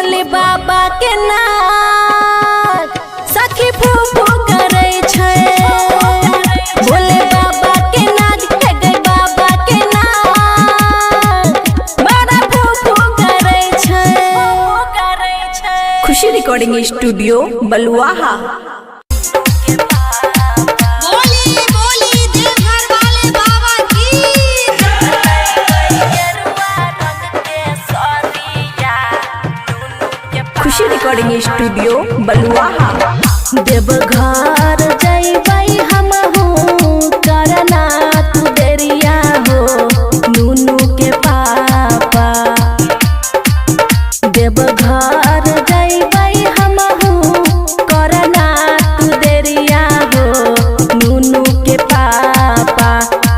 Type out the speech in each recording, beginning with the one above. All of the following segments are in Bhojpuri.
भोले बाबा के नाम सखी फूफू करे छै। भोले बाबा के नाग है गई बाबा के नाम बड़ा फूफू करे छै। खुशी रिकॉर्डिंग स्टूडियो बलुआहा। खुशी रिकॉर्डिंग स्टूडियो बलुआहा। देवघर जइबै हमहू करना तू देरिया हो नूनू के पापा। देवघर जइबै हमहू करना तू देरिया हो नूनू के पापा।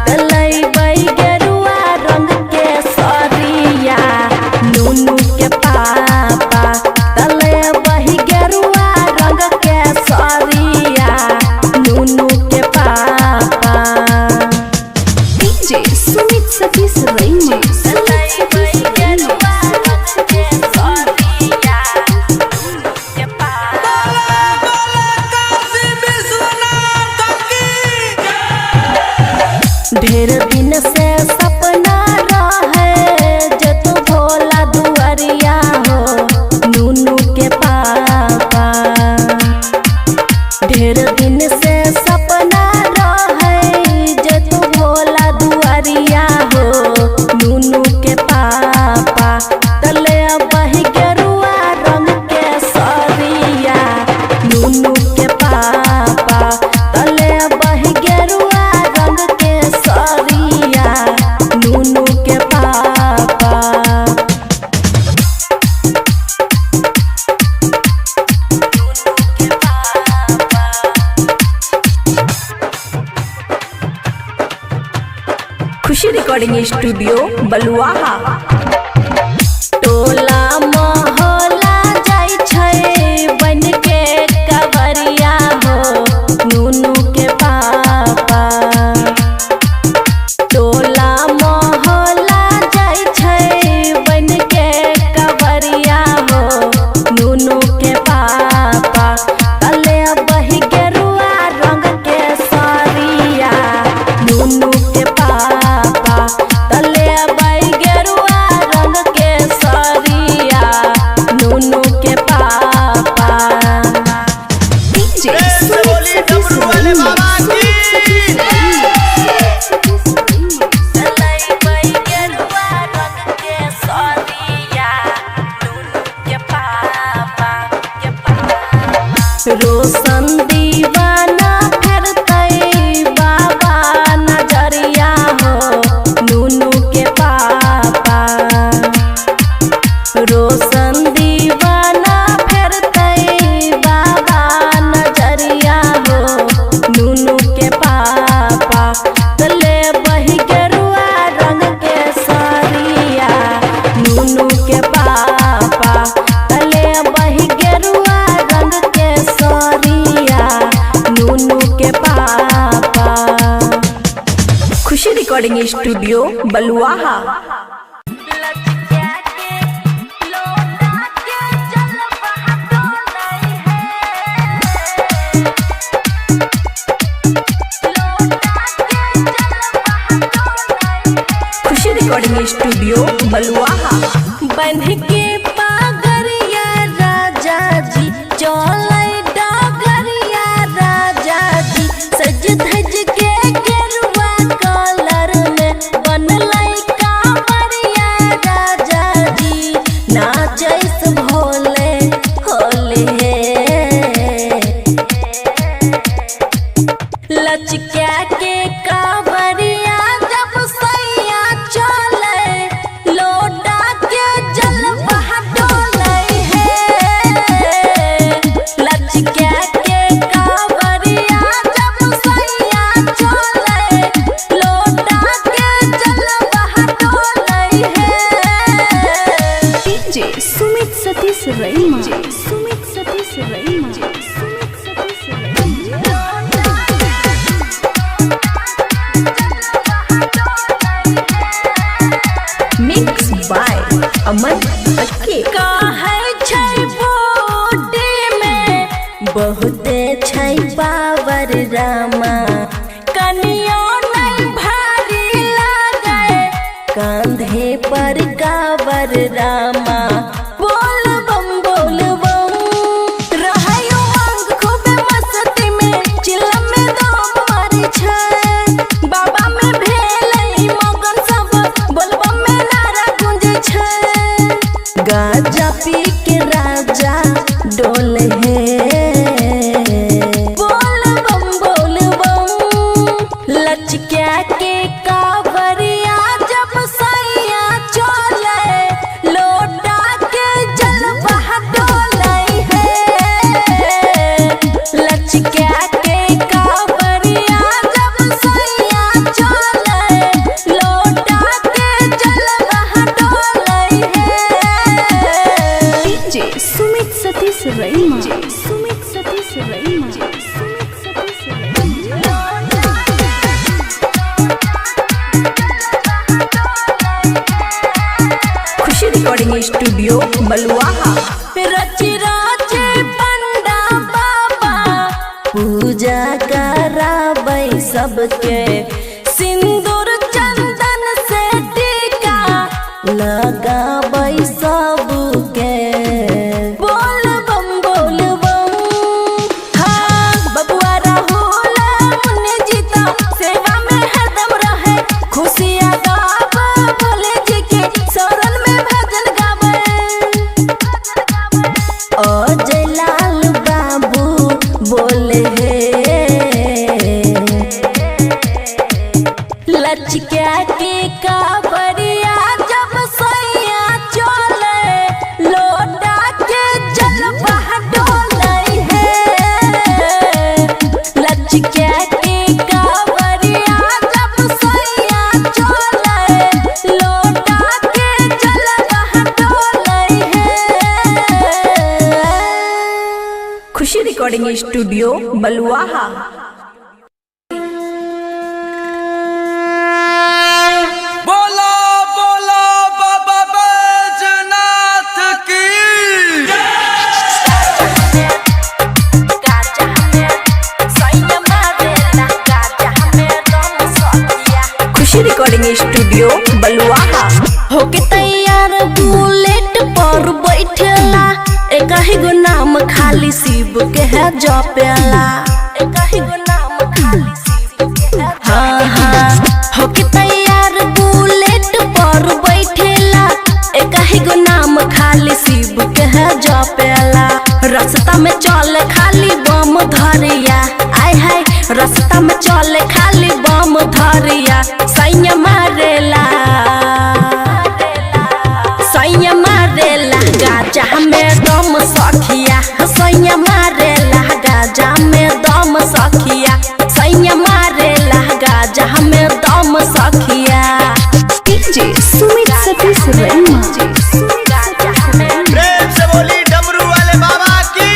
तलैबै गेरुआ रंग के सरिया नूनू के पापा। तलैबै गेरुआ रंग के सरिया नूनू के पापा। डीजे सुमित सतीश रैमा। ढेर दिन से सपना रहे जे तू भोला दुआरिया हो नूनू के पापा। ढेर दिन से सपना रहे जे तू भोला दुआरिया हो नूनू के पापा। तले बही गेरुआ रंग के सरिया नूनू के पापा। तले बही गेरुआ रंग के सरिया नूनू के पापा। खुशी रिकॉर्डिंग स्टूडियो बलुआहा। टोला मोहल्ला जाई छै बन के कवरिया हो नूनू के पापा। टोला मोहल्ला जाई छै बन के कवरिया हो नूनू के पापा। तले बही गेरुआ रंग के सरिया नूनू के पापा। तले बही गेरुआ रंग के सरिया नूनू के पापा। डीजे रोशन दीवाना फेरतै बाबा नजरिया हो नूनू के पापा। रोशन दीवाना फेरतै बाबा नजरिया हो नूनू के पापा। तले बही गेरुआ रंग के सरिया नूनू के पापा। तले बही गेरुआ रंग के सरिया नूनू के पापा। खुशी रिकॉर्डिंग स्टूडियो बलुआहा। खुशी रिकॉर्डिंग स्टूडियो बलुआहा। बन के पागरिया राजा जी चलै डगरिया राजा जी। सज धज के गेरुआ कलर में बनलै कांवरिया राजा जी। नाचैस भोले होले लचका के कांवरिया जब सैया चले लोटा के जल बहा डोले है। लचका के कांवरिया जब सैया चले लोटा के जल बहा डोले है। DJ Sumit Satish Raima. Sumit Satish Raima. Sumit Satish Raima. Mix by Aman Akke. का है बहुते छै पावर रामा कनियो नहीं भारी लागे कांधे पर कावर रामा बोल बम रहयो अंग खूबे मस्ती में चिलम में दम मारी छै बाबा में भेलै मगन सब बोलबम में नारा गूंजे छै गाजा पी के राजा डोले बोल बम लचक्या के कावरिया जब सैया चले लोटा के जलवा डोले है लचक्या के कावरिया जब सैया चले लोटा के जलवा डोले है डीजे सुमित सतीश रईमा सुमित सतीश रईमा खुशी रिकॉर्डिंग स्टूडियो बलुआहा रची राचे पंडा बाबा पूजा कराबै सबके सिंदूर चंदन से टीका लगाबै सबके बोल बम हाँ बबुआ राहुल मुन्ने जीता सेवा में हरदम रहे खुशियाँ गावा भोले जी के शरण में भजन गावे अजय लाल बाबू बोले लचक्या के कावरिया जब सैया चले लोटा के जलवा डोले है लचक्या के कावरिया जब सैया चले लोटा के जलवा डोले है खुशी रिकॉर्डिंग स्टूडियो बलुआहा बोलो बोलो बाबा बैजनाथ की खुशी रिकॉर्डिंग स्टूडियो बलुआहा होके तैयार बुलेट पर बैठेला एक ही गो नाम खाली शिव के है जपेला एक ही गो नाम खाली शिव के है हाँ होके तैयार बुलेट पर बैठेला एक ही गो नाम खाली शिव के है जपेला रास्ता में चले खाली बम धरिया आय हाय रास्ता में चले खाली बम धरिया सैया मारेला गाजा में दम सखिया सैया मारेला गाजा में दम सखिया सैया मारेला गाजा में दम सखिया डीजे सुमित सतीश रईमा प्रेम से बोली डमरू वाले बाबा की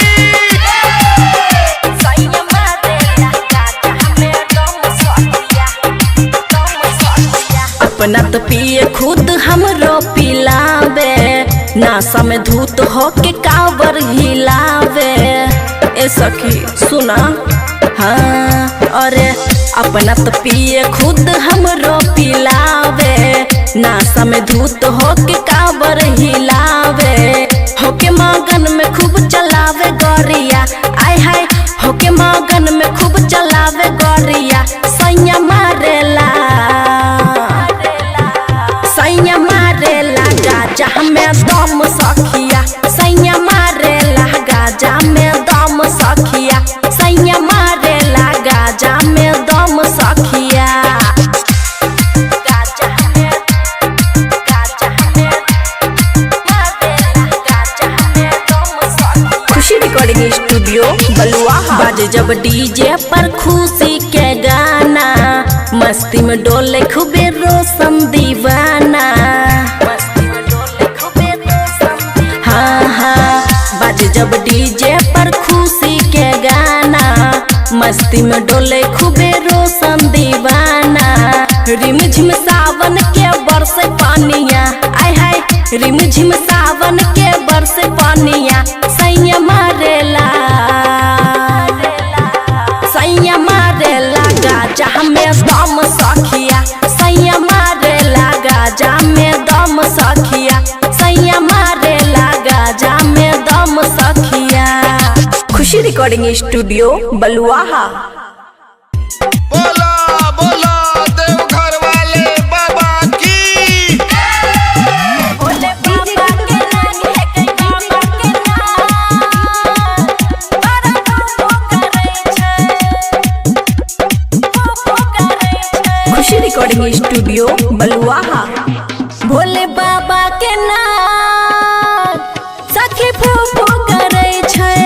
सैया मारेला गाजा में दम सखिया अपना तो पिए खुद हमरो पिलावे नासा में धूत होके कावर हिलावे ए सखी सुना हाँ अरे अपना तो पिए खुद हमरो पिलावे नासा में धूत होके कावर हिलावे होके मगन में खूब चलावे गौरिया आय हाय होके मगन में खूब चलावे गौरिया सैया मारेला गाजा में दम सखिया सैया मारेला गाजा में दम सखिया सैया मारेला गाजा में दम सखिया गाजा में दम सखिया खुशी रिकॉर्डिंग स्टूडियो बलुआहा बाजे जब डीजे पर खुशी के गाना मस्ती में डोले खूबे रोशन दीवाना बाजे जब डीजे पर खुशी के गाना मस्ती में डोले खूबे रोशन दीवाना रिम झिम सावन के बरसे पानिया आय हाय रिम झिम सावन के बरसे पानिया सैया मारेला खुशी रिकॉर्डिंग स्टूडियो बलुआहा। बोला बोला देवघर वाले बाबा की। भोले बाबा के नाम है कई बाबा के नाम, बड़ा भूख करे छै, खुशी रिकॉर्डिंग स्टूडियो बलुआहा। भोले बाबा के नाम सखी फूफू करे छै,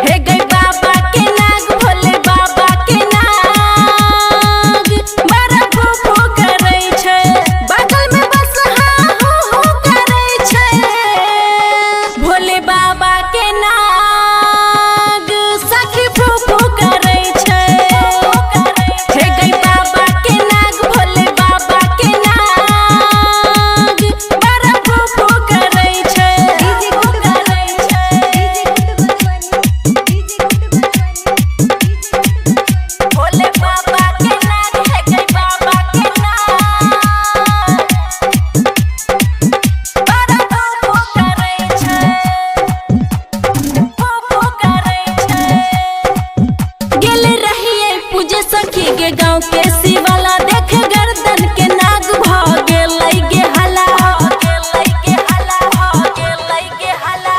हे गई बाबा के नाग, भोले बाबा के नाग बड़ा फूफू करे छै, बगल में बस हाँ हो करे छै। भोले बाबा के नाग सखी फूफू करे छै, हे गई बाबा के नाग, भोले बाबा के नाग बड़ा फूफू करे छै। भोले बाबा के नाग है गई बाबा के नाग, बड़ा फूफू करे छै, फूफू करे छै। गेल रहिए पूजे सखी के गाँव के शिवाला, देख गर्दन के नाग भ गेलै गे हला,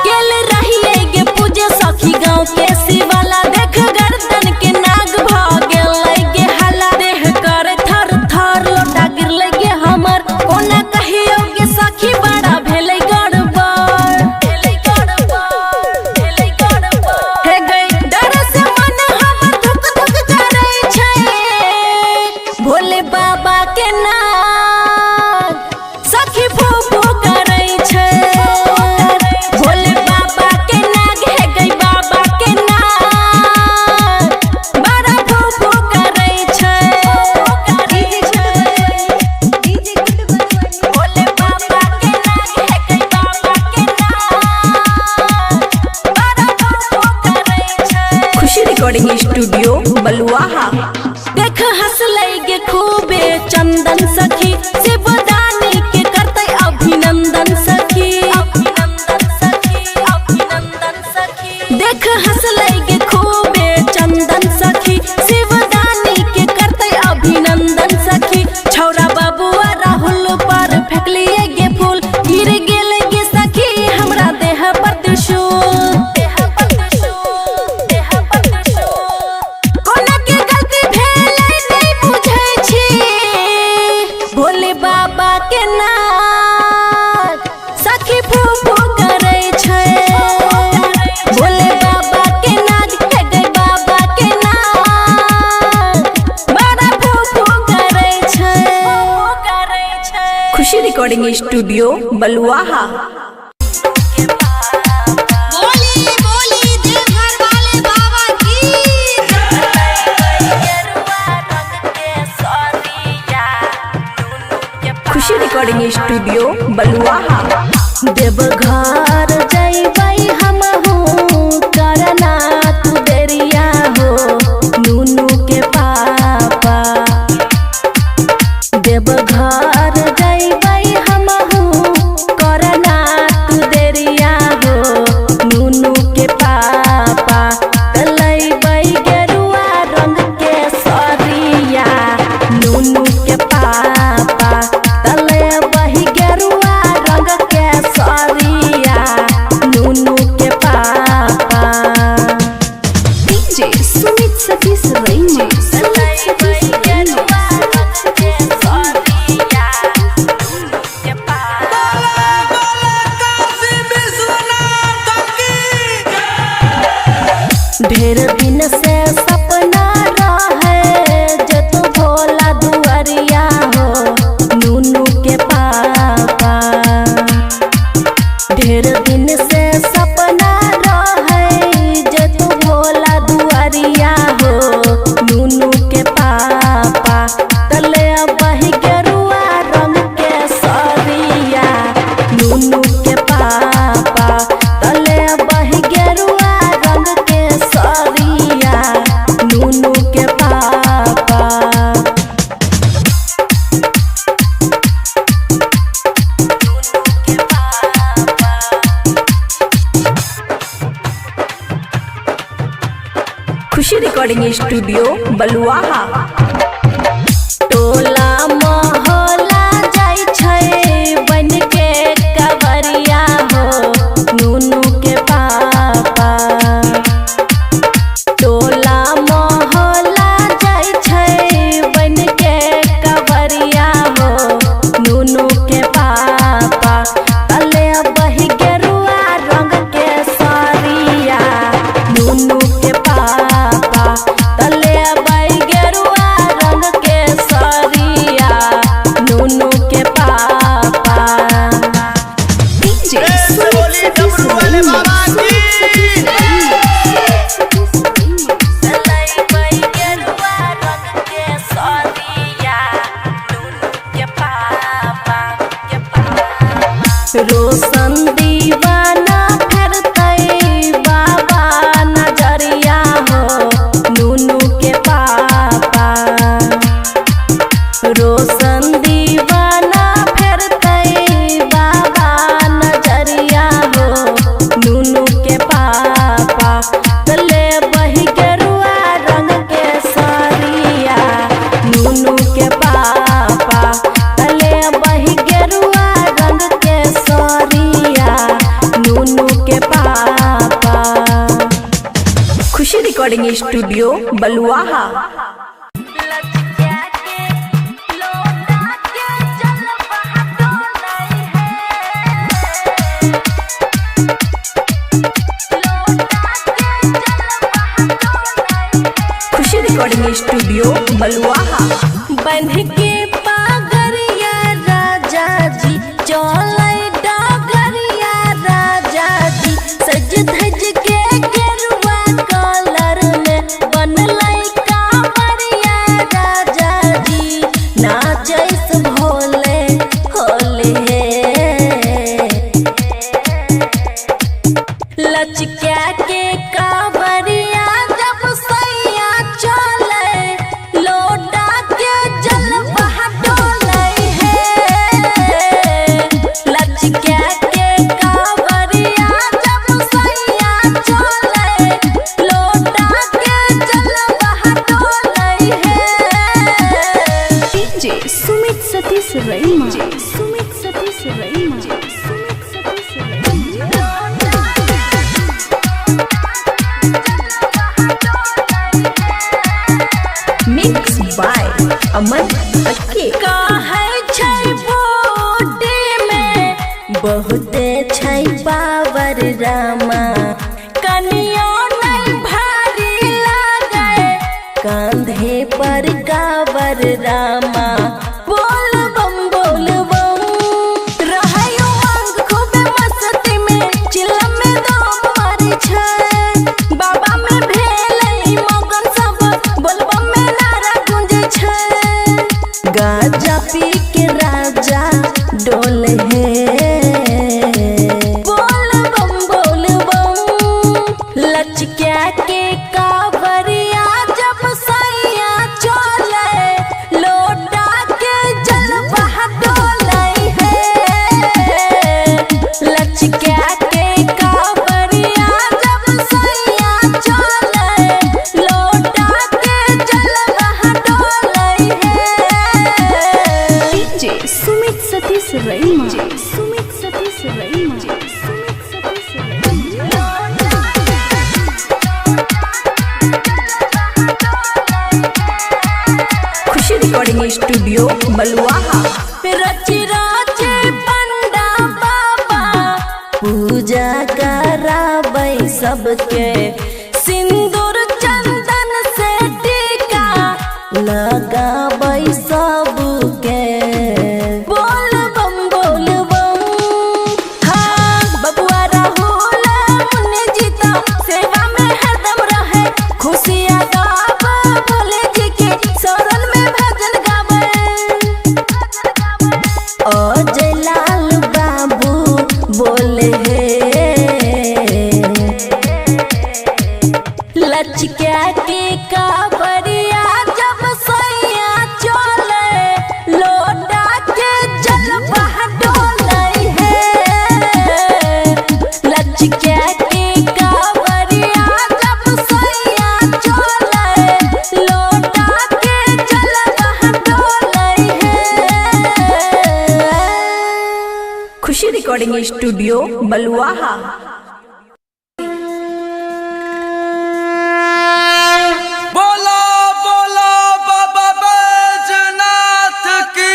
गेल रहिए गे पूजे सखी गाँव के शिवाला, देख गर्दन के नाग भ गेलै गे हला। देह कर थर थर लोटा गिरलै गे हमर, कोना कहियो गे सखी बड़ा भेलै गड़बड़, हे गई डर से मन हमर धुक धुक करे छै। भोले बाबा के नाग सखी फूफू करे छै, भोले बाबा के नाग है गई बाबा के नाग बड़ा फूफू करे छै। भोले बाबा के नाग है गई बाबा के नाग बड़ा फूफू करे छै। खुशी रिकॉर्डिंग स्टूडियो बलुआहा। देख हंसलै गे खूबे चंदन सखी, शिवदानी के करतै अभिनंदन सखी, देख हंसलै गे खूबे चंदन सखी, शिवदानी के करतै अभिनंदन सखी। छौरा बबुआ राहुल पर फेंकलिए गे फूल, गिर गेलै गे सखी हमरा देह पर त्रिशूल, कोना के गलती भेलै नहीं बुझै छी। भोले बाबा के नाग सखी फूफू करे छै, भोले बाबा के नाग है गई बाबा के नाग बड़ा फूफू करे छै। खुशी रिकॉर्डिंग स्टूडियो बलुआहा। बोली बोली देवघर वाले बाबा की। खुशी रिकॉर्डिंग स्टूडियो बलुआहा। देवघर जइबै हमहू करना तू देरिया हो, नूनू के पापा। देवघर जइबै हमहू करना तू देरिया हो, नूनू के पापा। लइबै गेरुआ रंग के सरिया, नूनू के पापा। लइबै गेरुआ रंग के सरिया, नूनू के पापा। डीजे सुमित सतीश रैनी, ढेर दिन से सपना रहे जे तू भोला दुआरिया हो, नूनू के पापा। ढेर दिन से सपना रहे जे तू भोला दुआरिया हो, नूनू के पापा। तले बही गेरुआ रंग के सरिया, नूनू के पापा। तले बही गेरुआ रंग के सरिया, खुशी रिकॉर्डिंग स्टूडियो बलुआहा। टोला मोहल्ला जाय छै बन के कवरिया हो नूनू के पापा। टोला मोहल्ला जाय छै बन के कवरिया हो नूनू के पापा। तले बही गेरुआ रंग के साड़िया नूनू के पापा। तले बही गेरुआ रंग के साड़िया नूनू के पापा। डीजे बोली डमरू वाले बाबा की। रोशन दीवाना फेरतै बाबा नजरिया हो नूनू के पापा। रोशन दीवाना फेरतै बाबा नजरिया हो नूनू के पापा। तले बही गेरुआ रंग के साड़िया नूनू के पापा। तले बही गेरुआ रंग के साड़िया नूनू के पापा। खुशी रिकॉर्डिंग स्टूडियो बलुआहा। खुशी रिकॉर्डिंग स्टूडियो बलुआहा। बंध के पागरिया राजा जी चलै डगरिया राजा जी। सज धज के गेरुआ कलर में बनलै कांवरिया राजा जी। नाचैस भोले होले लचका के कांवरिया जब सैया चले लोटा के जल बहा डोले है। लचका के कांवरिया जब सैया चले लोटा के जल बहा डोले है। DJ Sumit Satish Raima. Sumit Satish Raima. Sumit Satish Raima. Mix by Aman Akke. कहै छै बॉडी में बहुते छै पावर रामा। कनियो नहीं भारी लागे कांधे पर कावर रामा। बोल बम बोल बम रहै उमंग खूबे मस्ती में चिलम में दम मारै छै। बाबा में भेलै मगन सब बोलबम में नारा गूंजे छै। गाजा पी के राजा डोले है। बोल बम लचका के कांवरिया जब सैया चले लोटा के जल बहा डोले है। लचका के कांवरिया जब सैया चले लोटा के जल बहा डोले है। डीजे सुमित सतीश रईमा। सुमित सतीश रईमा। सुमित सतीश रईमा। खुशी रिकॉर्डिंग स्टूडियो बलुआहा। रची राचे पंडा बाबा पूजा कराबै सबके। सिंदूर चंदन से टीका लगाबै सबके। बोल बम हाँ बबुआ राहुल मुन्नी जीता सेवा में हरदम रहे। खुशियाँ गावा भोले जी के शरण में भजन गावे। अजय लाल बाबू बोले लचका के कांवरिया जब सैया चले लोटा के जल बहा डोले है। लचका के कांवरिया जब सैया चले रिकॉर्डिंग स्टूडियो बलुआहा। बोलो बोलो बाबा बैजनाथ की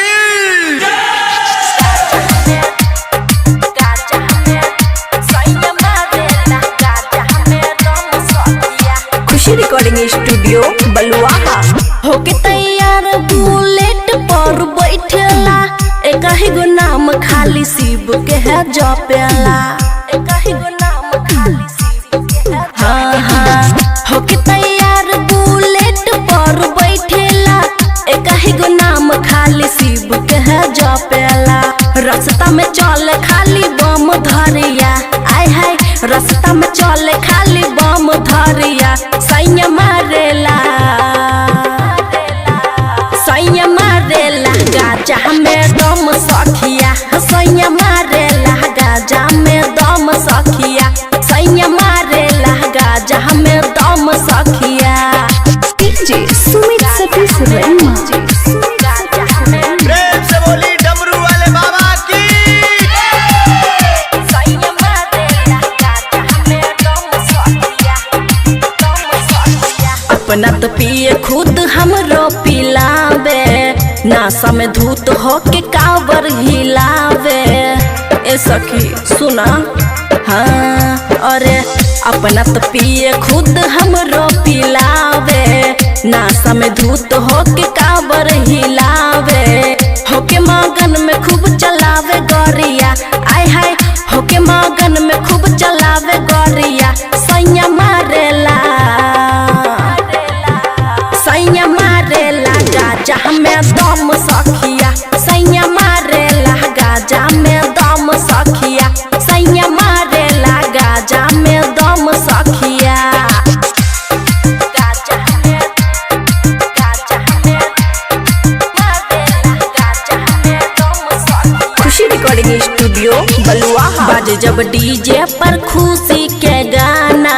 खुशी रिकॉर्डिंग स्टूडियो बलुआहा। होके तैयार बुलेट पर बैठेला, एक ही गो नाम खाली शिव के है जपेला, एक ही गो नाम खाली शिव के है। हाँ हाँ होके तैयार बुलेट पर बैठेला, एक ही गो नाम खाली शिव के है जपेला। रास्ता में चले खाली बम धरिया, आय हाय रास्ता में चले खाली बम धरिया। सैया मारेला सैया मारेला गाजा में दम सखिया, सैया मारेला गाजा में दम सखिया, सैया मारेला गाजा में दम सखिया। डीजे सुमित सतीश रैना प्रेम से बोली डमरू वाले बाबा की सैया मारेला गाजा में दम सखिया, दम सखिया। अपना तो पिए खुद हमरो पिलावे, नासा में धूत होके कावर हिलावे। ए सखी सुना हाँ अरे अपना तो पिए खुद हमरो पिलावे, नासा में धूत होके कावर हिलावे। होके मगन में खूब चलावे गोरिया, आय हाय होके मगन में खूब चलावे गोरिया। सैया मारेला सैया मारेला गाजा में दम सखिया, सैया मारेला गाजा में दम सखिया, सैया मारेला गाजा में दम सखिया। गाजा में मारेला गाजा में दम सखिया। खुशी रिकॉर्डिंग स्टूडियो बलुआहा। बाजे जब डीजे पर खुशी के गाना,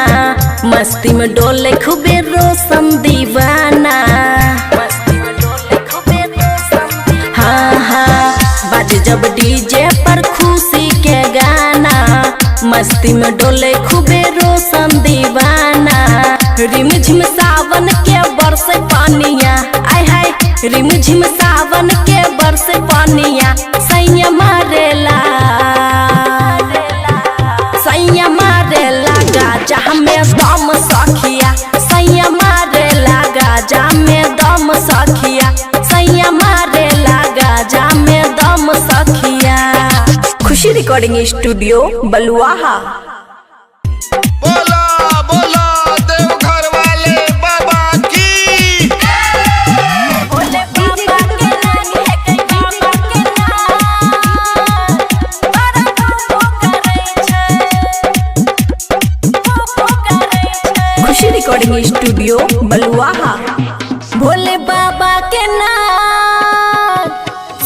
मस्ती में डोले खूबे रोशन दीवाना, मस्ती में डोले खूबे रोशन दीवाना। हाँ हाँ बाजे जब डीजे पर खुशी के गाना, मस्ती में डोले खूबे रोशन दीवाना। रिम झिम सावन के बरसे पानिया, आय हाय रिम झिम सावन के बरसे पानिया। सैया मारेला सैया मारेला गाजा में दम सखिया, सैया मारेला गाजा में दम सखिया, सैया मारेला गाजा में दम सखिया। खुशी रिकॉर्डिंग स्टूडियो बलुआहा। बोलो बोलो देवघर वाले बाबा की बोले बाबा के नाम है कई बाबा के नाम, बड़ा भोग करे छै, भोग करे छै। खुशी रिकॉर्डिंग स्टूडियो बलुआहा। भोले बाबा के नाम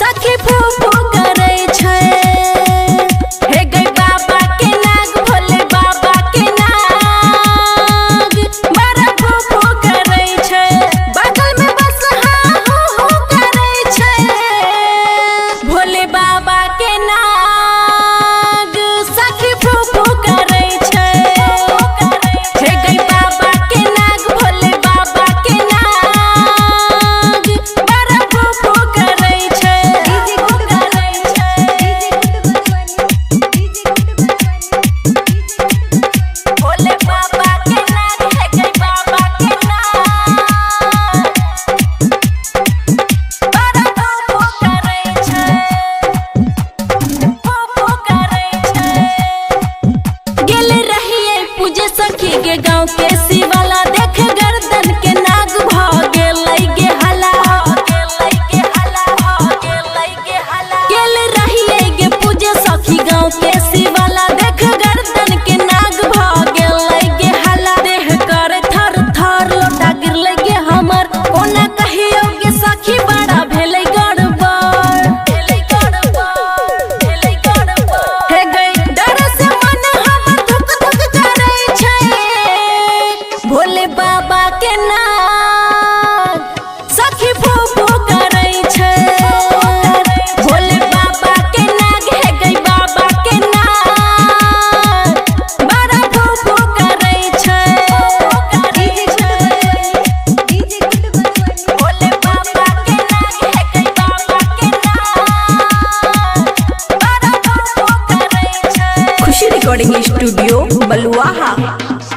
सखी फूफू करे छै, हे गई बाबा के नाग भोले बाबा के नाग, बड़ा फूफू करे छै। बगल में बस हाँ हो करे छै, भोले बाबा के नाग सखी फूफू करे छै, हे गई बाबा के नाग भोले बाबा के नाग, बड़ा फूफू करे छै। भोले बाबा के नाग है गई बाबा के नाग, बड़ा फूफू करे छै, फूफू करे छै। गेल रहिए पूजे सखी के गाँव के शिवाला, देख गर्दन के नाग भ गेलै गे हला, गेल रहिए गे पूजे सखी गाँव के शिवाला, देख गर्दन के नाग भ गेलै गे हला। देह कर थर थर लोटा गिरलै गे हमर, कोना कहियो गे सखी बड़ा भेलै गड़बड़, भेलै गड़बड़, भेलै गड़बड़। हे गई डर से मन हमर धुक धुक करे छै, बलुआहा।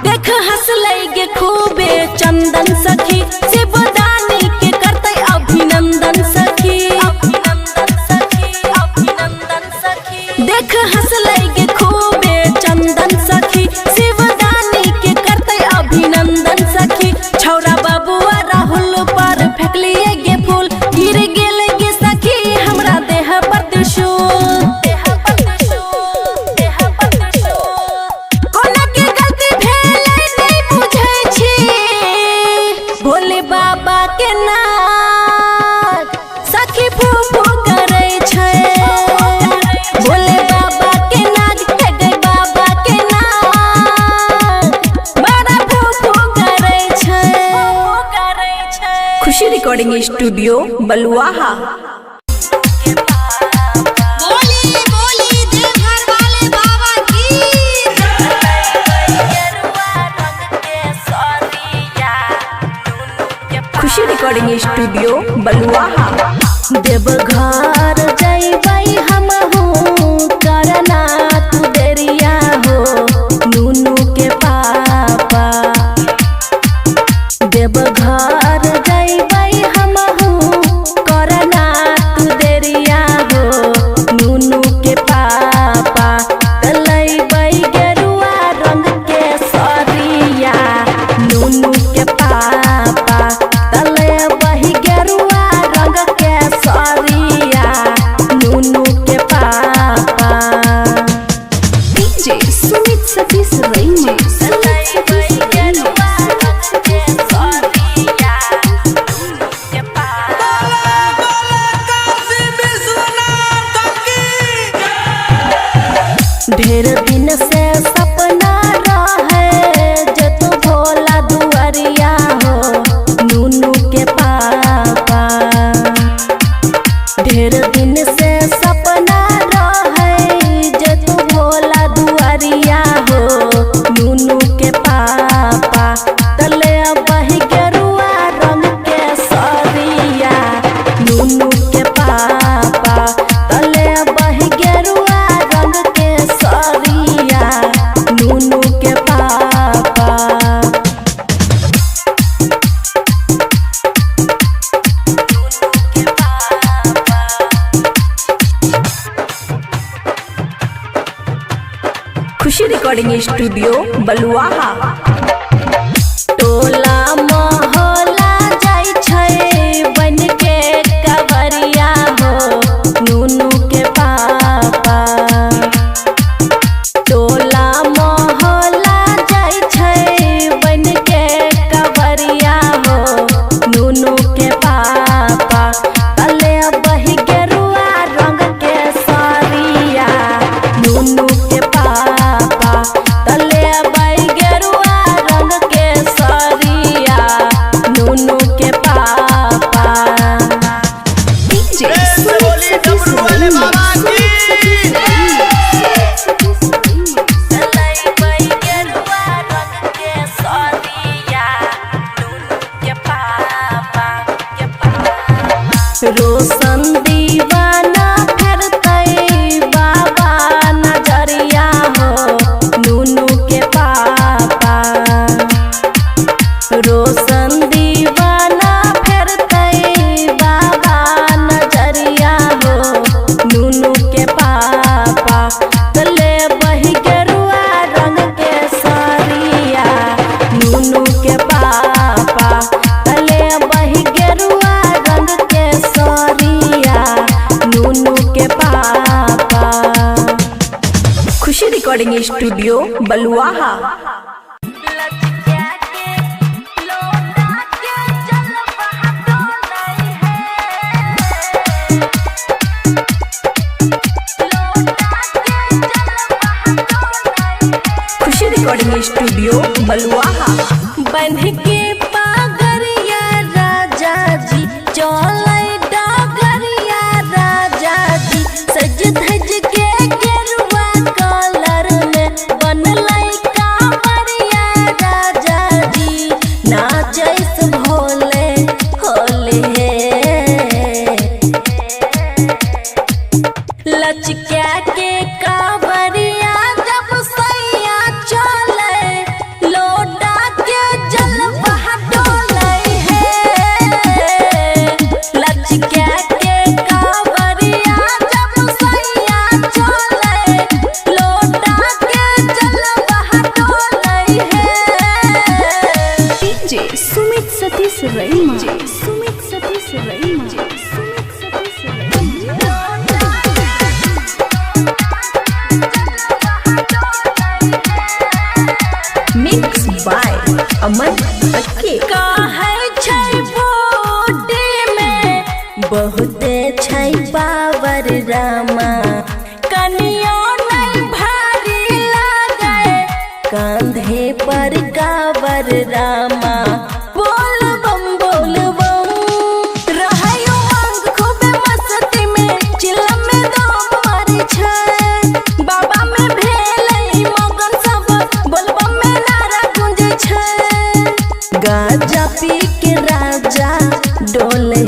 देख हंसलै गे खूबे चंदन सखी, शिवदानी के करते अभिनंदन सखी, अभिनंदन सखी, अभिनंदन सखी। देख हंसलै गे खूबे चंदन सखी, शिवदानी के करते अभिनंदन सखी। छौरा बबुआ राहुल पर फेंकलिए गे फूल, गिर गेल गे सखी हमरा देह पर त्रिशूल, देह पर त्रिशूल, देह पर त्रिशूल। कोना के गलती भेलै नहीं बुझै छी, भोले बाबा के नाम सखी फू फू करै छै। भोले बाबा के नाग हे गै बाबा के नाम, बड़ा फू फू करै छै, करै छै। खुशी रिकॉर्डिंग स्टूडियो बलुआहा। बोली बोली देवघर वाले बाबा की। खुशी रिकॉर्डिंग स्टूडियो बलुआहा। देवघर जइबै हमहू करना तू देरिया हो, नूनू के पापा। देवघर जइबै हमहू करना तू देरिया हो, नूनू के पापा। तलैबै गेरुआ रंग के सरिया, नूनू के पापा। तलैबै गेरुआ रंग के सरिया, नूनू के पापा। डीजे सुमित सतीश रैनी, तलैबै गेरुआ रंग के सरिया, नूनू के पापा। काशी विश्वनाथ की ढेर दिन से सपना रहे जे तू भोला दुआरिया हो, नूनू के पापा। ढेर दिन से सपना रहे जे तू भोला दुआरिया हो, नूनू के पापा। तले बही गेरुआ रंग के सरिया, नूनू के पापा। तले बही गेरुआ रंग के सरिया, नूनू के पापा। खुशी रिकॉर्डिंग स्टूडियो बलुआहा। टोला मोहल्ला जाइ छै बन के कवरिया हो, नूनू के पापा। टोला मोहल्ला जाइ छै बन के कवरिया हो, नूनू के पापा। तले बही गेरुआ रंग के सरिया, नूनू के पापा। तले बही गेरुआ रंग के सरिया, नूनू के पापा। डीजे बोली डमरू वाले बाबा की। तलैबै गेरुआ रंग के सरिया, नूनू के पापा, के पापा। रोशन दीवाना फेरतै बाबा नजरिया हो, नूनू के पापा। रोशन दीवाना फेरतै बाबा नजरिया हो, नूनू के पापा। तले बही गेरुआ रंग के सरिया, नूनू के पापा। तले बही गेरुआ रंग के सरिया, नूनू के पापा। खुशी रिकॉर्डिंग स्टूडियो बलुआहा। खुशी रिकॉर्डिंग स्टूडियो बलुआहा। बन के पागरिया राजा जी चलै डगरिया राजा जी, सज धज के गेरुआ कलर में बनलै कांवरिया राजा जी। नाचैस भोले होले लचक्या के कांवरिया जब सैया चले, अमन के काहे छै बॉडी में बहुते छै पावर रामा कनियो नहीं भारी लागे कांधे पर कावर रामा बोल बम रहयो अंग खूबे मस्ती में चिलम में दम मारी छै बाबा में भेलै मगन सब बोलबम में नारा गूंजे छै गाजा पी के राजा डोले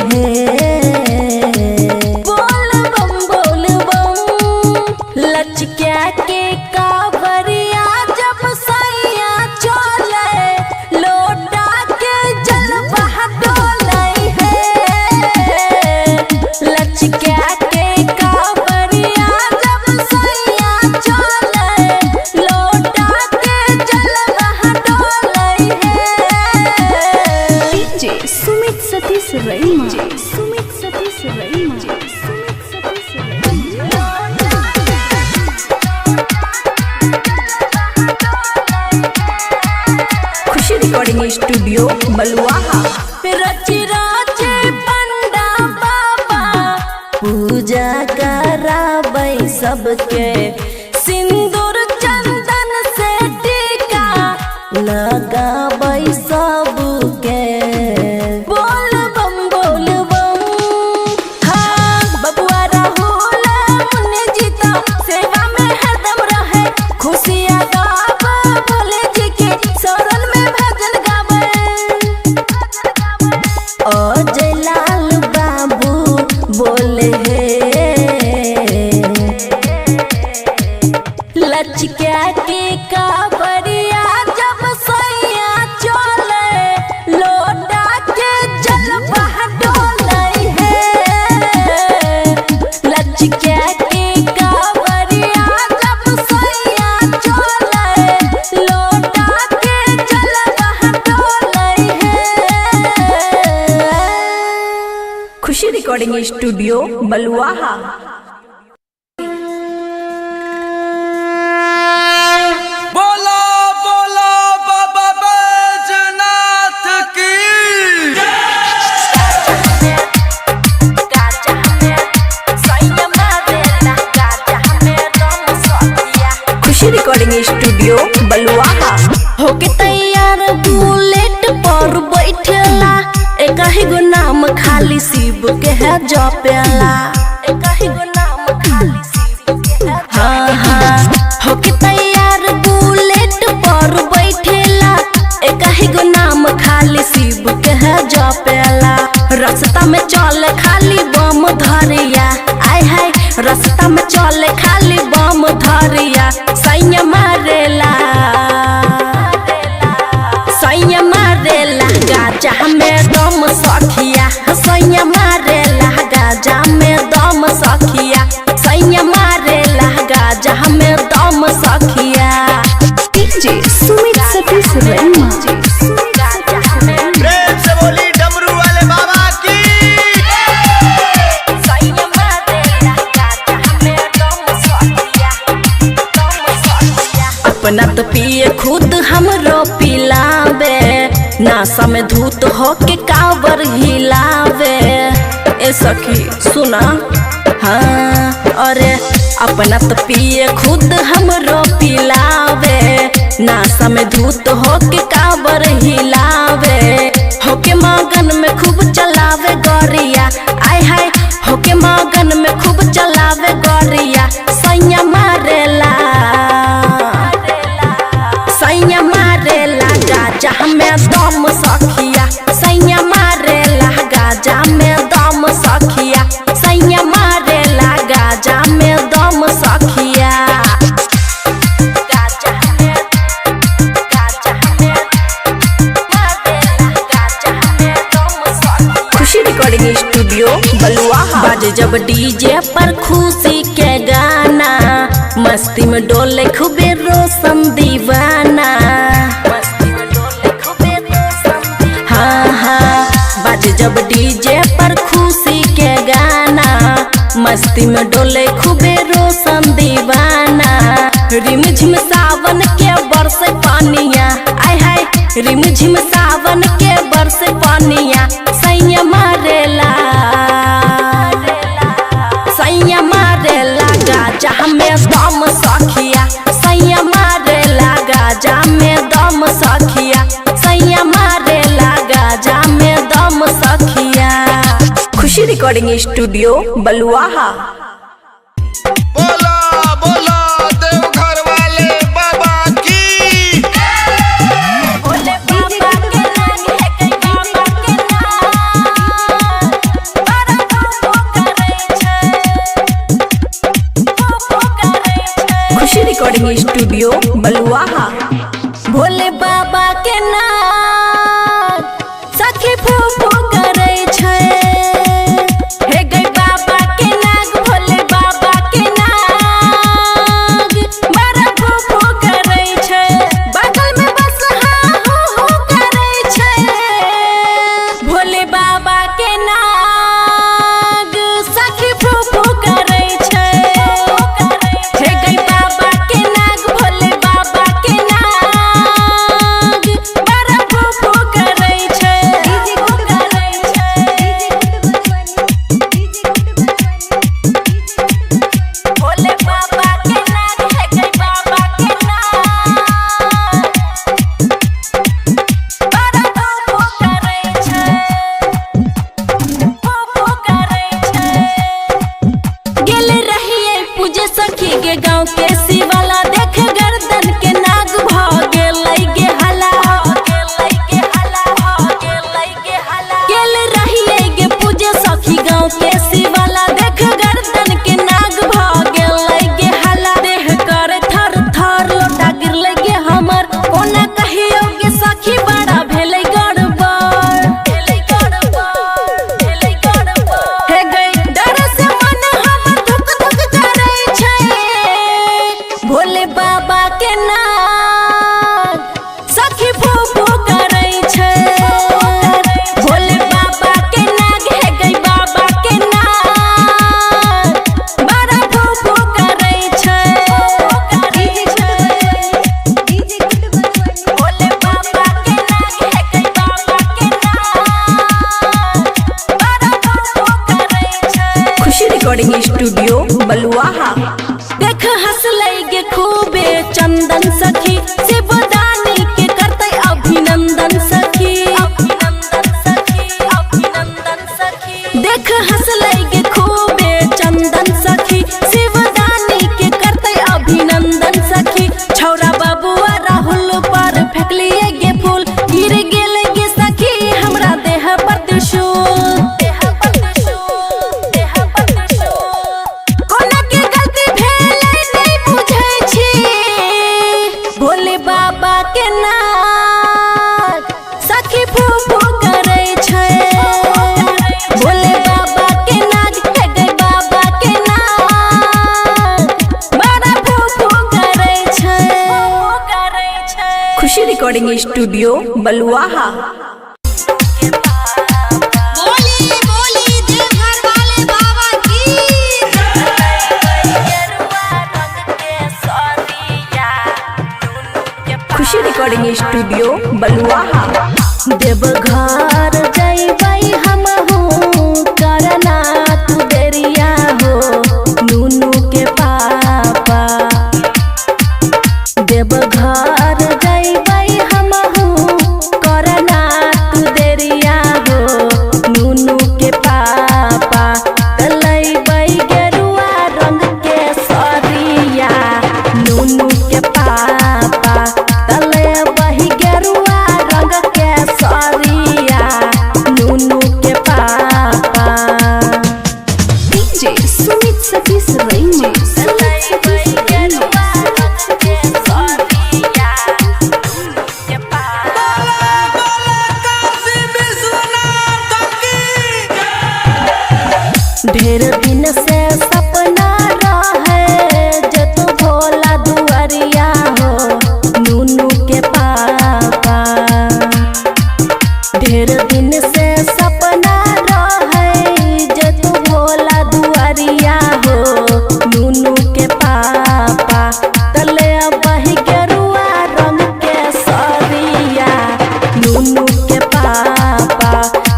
बोल बम लचक्या के कावरिया जब सैया चले लोटा के जल बहा डोले है लचक्या के कावरिया जब सैया चले लोटा के जल बहा डोले है डीजे सुमित सतीश रईमा सुमित सतीश रईमा खुशी रिकॉर्डिंग स्टूडियो बलुआहा रची राजे पंडा बाबा पूजा कराबै सबके सिंदूर चंदन से टीका लगाबै सबके बोल बम हाँ बबुआ राहुल मुन्ने जीता सेवा में हरदम रहे खुशियाँ गावा भोले जी के शरण में भजन गावे अजय लाल बाबू बोले लचक्या के कावरिया जब सैया चले लोटा के जल बहा डोले है लचक्या के कावरिया जब सैया चले लोटा के जल बहा डोले है खुशी रिकॉर्डिंग स्टूडियो बलुआहा बोलो बोलो बाबा बैजनाथ की खुशी रिकॉर्डिंग स्टूडियो बलुआहा होके तैयार बुलेट पर बैठेला एक ही गो नाम खाली शिव के है जपेला एक ही गो नाम खाली शिव के है हाँ होके तैयार बुलेट पर बैठेला एक ही गो नाम खाली शिव के है जपेला रास्ता में चले खाली बम धरिया आय हाय रास्ता में चले खाली बम धरिया सैया मारेला गाजा में दम सखिया सैया मारेला गाजा में दम सखिया सैया मारेला गाजा में दम सखिया डीजे सुमित सतीश रईमा प्रेम से बोली डमरू वाले बाबा की सैया मारेला गाजा में दम सखिया अपना तो पिए खुद हमरो पिलावे नासा में धूत होके कावर हिलावे ए सखी सुना हाँ अरे अपना तो पिए खुद हमरो पिलावे नासा में धूत होके कावर हिलावे होके मगन में खूब चलावे गौरिया आय हाय होके मगन में खूब चलावे गौरिया सैया मारेला गाजा में दम सखिया सैया मारेला गाजा में दम सखिया सैया मारेला गाजा में दम सखिया खुशी रिकॉर्डिंग स्टूडियो बलुआहा बाजे जब डीजे पर खुशी के गाना मस्ती में डोले खूबे रोशन दीवाना बाजे जब डीजे पर खुशी के गाना मस्ती में डोले खूबे रोशन दीवाना रिमझिम सावन के बरसे पानिया आय हाय रिमझिम झिम सावन के बरस पानिया सैया मारेला गाजा में दम सखिया सैया मारेला गाजा में दम सखिया सैया मारेला गाजा में दम सखिया। खुशी रिकॉर्डिंग स्टूडियो बलुआहा। बोला बोला देवघर वाले बाबा की। बोले बाबा के नाम है कई बाबा के नाम बड़ा भूख करे छै खुशी रिकॉर्डिंग स्टूडियो बलुआहा। भोले बाबा के नाम सखी फूफू करे छै हे गई बाबा के नाग भोले बाबा के नाग बड़ा फूफू करे छै बगल में बस हो करे छै भोले बाबा के नाग सखी फूफू करे छै हे गई बाबा के नाग भोले बाबा के नाग बड़ा फूफू करे छै भोले बाबा के नाग है गई बाबा के नाग बड़ा फूफू करे छै गेल रहिए पूजे सखी के गांव के शिवाला देख गर्दन के नाग भ गेलै गे हला गेल रहिए गे पूजे सखी गांव के शिवाला देख गर्दन के नाग भ गेलै गे हला देह कर थर थर लोटा गिरलै गे हमर कोना कहियो गे सखी बड़ा भेलै गड़बड़ हे गई डर से मन हमर धुक धुक करे छै भोले बाबा के नाम सखी फूफू करे छै भोले बाबा के नाग है गई बाबा के नाग बड़ा फूफू करे छै भोले बाबा के नाग है गई बाबा के नाग बड़ा फूफू करे छै। खुशी रिकॉर्डिंग स्टूडियो बलुआहा। देख हंसलै गे खूबे चंदन सखी शिवदानी के करतै अभिनंदन सखी देख हंसलै गे खूबे चंदन सखी शिवदानी के करतै अभिनंदन सखी छौरा बबुआ राहुल पर फेंकलिए गे फूल गिर गेलै गे सखी हमरा देह पर त्रिशूल कोना के गलती भेलै नहीं बुझै छी भोले बाबा के नाम सखी फूफू करे छै भोले बाबा के नाग है गई बाबा के नाग बड़ा फूफू करे छै खुशी रिकॉर्डिंग स्टूडियो बलुआहा। बोली बोली देवघर वाले बाबा की। खुशी रिकॉर्डिंग स्टूडियो बलुआहा। देवघर जइबै हमहू करना तू देरिया हो नूनू के पापा देवघर जइबै हमहू करना तू देरिया हो नूनू के पापा लइबै गेरुआ रंग के सरिया नूनू के पापा तलेबै गेरुआ रंग के सरिया नूनू के पापा। डीजे सुमित सतीश रैना ढेर दिन से सपना रहे जो तू भोला दुआरिया हो नूनू के पापा ढेर दिन से सपना रहे जो तू भोला दुआरिया हो नूनू के पापा तले बही गेरुआ रंग के सरिया नूनू के पापा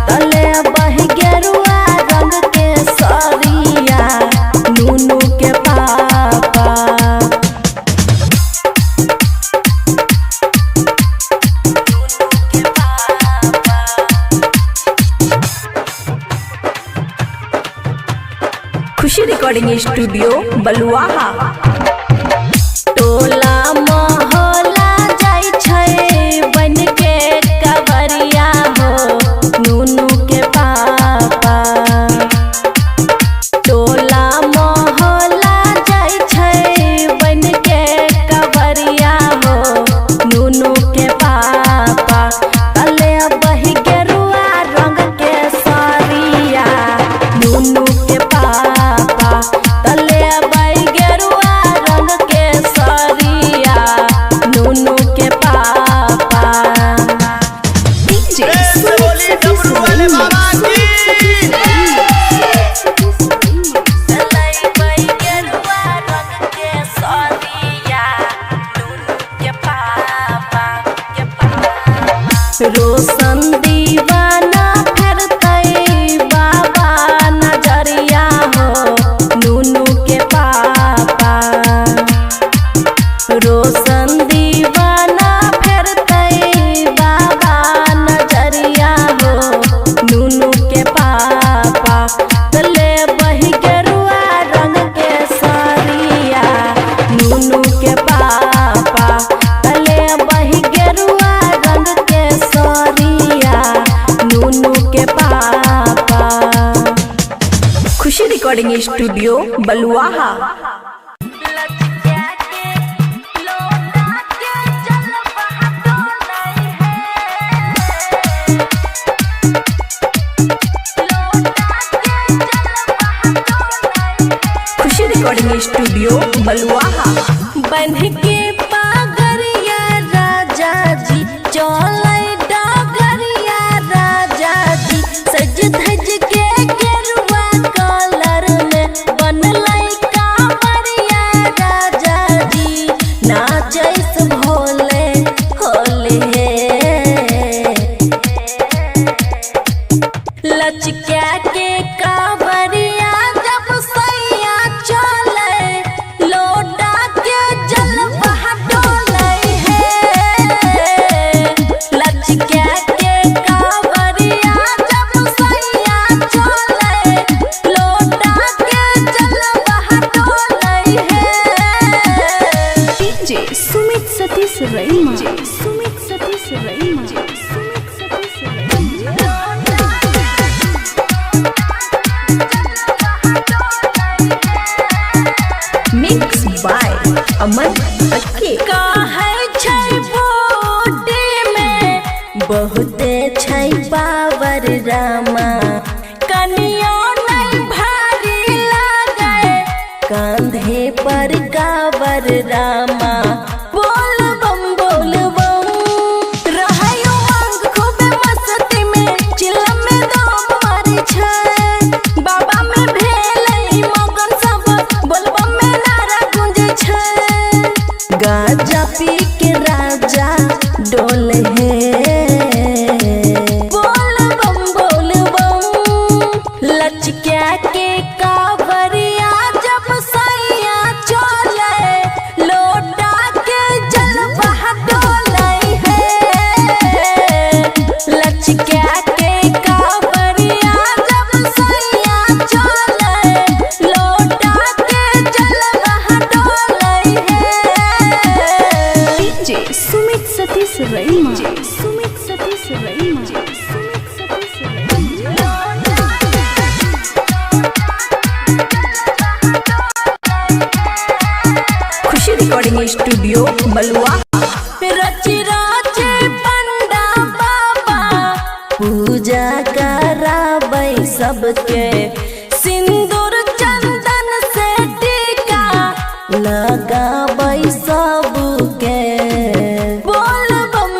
तले बही गेरुआ रंग के सरिया नूनू के पापा खुशी रिकॉर्डिंग स्टूडियो बलुआहा टोला मोहल्ला जाय छै बन के कवरिया हो नूनू के पापा टोला मोहल्ला जाय छै बन के कवरिया हो नूनू के पापा तले बही गेरुआ रंग के सारिया नूनू के पापा तले बही गेरुआ रंग के सारिया नूनू के पापा प्रेम से बोली डमरू वाले बाबा की तले बही गेरुआ रंग के सारिया नूनू के पापा रोशन दीवाना फिरतै बाबा नजरिया हो नूनू के पापा रोशन दीवाना फिरतै बाबा नजरिया हो नूनू के पापा तले बही गेरुआ रंग के सारिया नूनू के पापा तले बही गेरुआ रंग के सारिया नूनू के पापा खुशी रिकॉर्डिंग स्टूडियो बलुआहा खुशी रिकॉर्डिंग स्टूडियो बलुआहा बन के पागरिया राजा जी चलै डगरिया राजा जी सज धज के गेरुआ कलर में बनलै कांवरिया राजा जी नाचैस भोले होले लचका के कांवरिया जब सैया चले लोटा के जल बहा डोले है लचका के कांवरिया जब सैया चले लोटा के जल बहा डोले है DJ Sumit Satish Raima Sumit Satish Raima Sumit Satish Raima mix by Aman Akke काहे छै बॉडी में बहुते छै पावर रामा कनियो नहीं भारी लागे कांधे पर कावर रामा बोल बम रहयो अंग खूबे मस्ती में चिलम में दम मारी छै बाबा में भेलै मगन सब बोलबम में नारा गूंजे छै गाजा पी के राजा डोले है बोल बम लचका के कावरिया जब सैया चले लोटा के जल बहा डोले है लचका के कावरिया जब सैया चले लोटा के जल बहा डोले है डीजे सुमित सतीश रईमा सुमित सतीश रईमा सुमित सतीश रईमा खुशी रिकॉर्डिंग स्टूडियो बलुआ रची राचे पंडा बाबा पूजा कराबै सबके सिंदूर चंदन से टीका लगाबै सबके बोल बम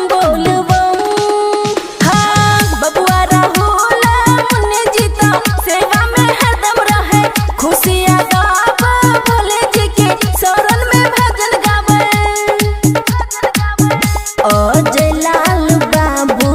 हाँ बबुआ राहुल मुन्ने जीता सेवा में हरदम रहे खुशियाँ गावा भोले जी के शरण में भजन गावे ओ जयलाल बाबू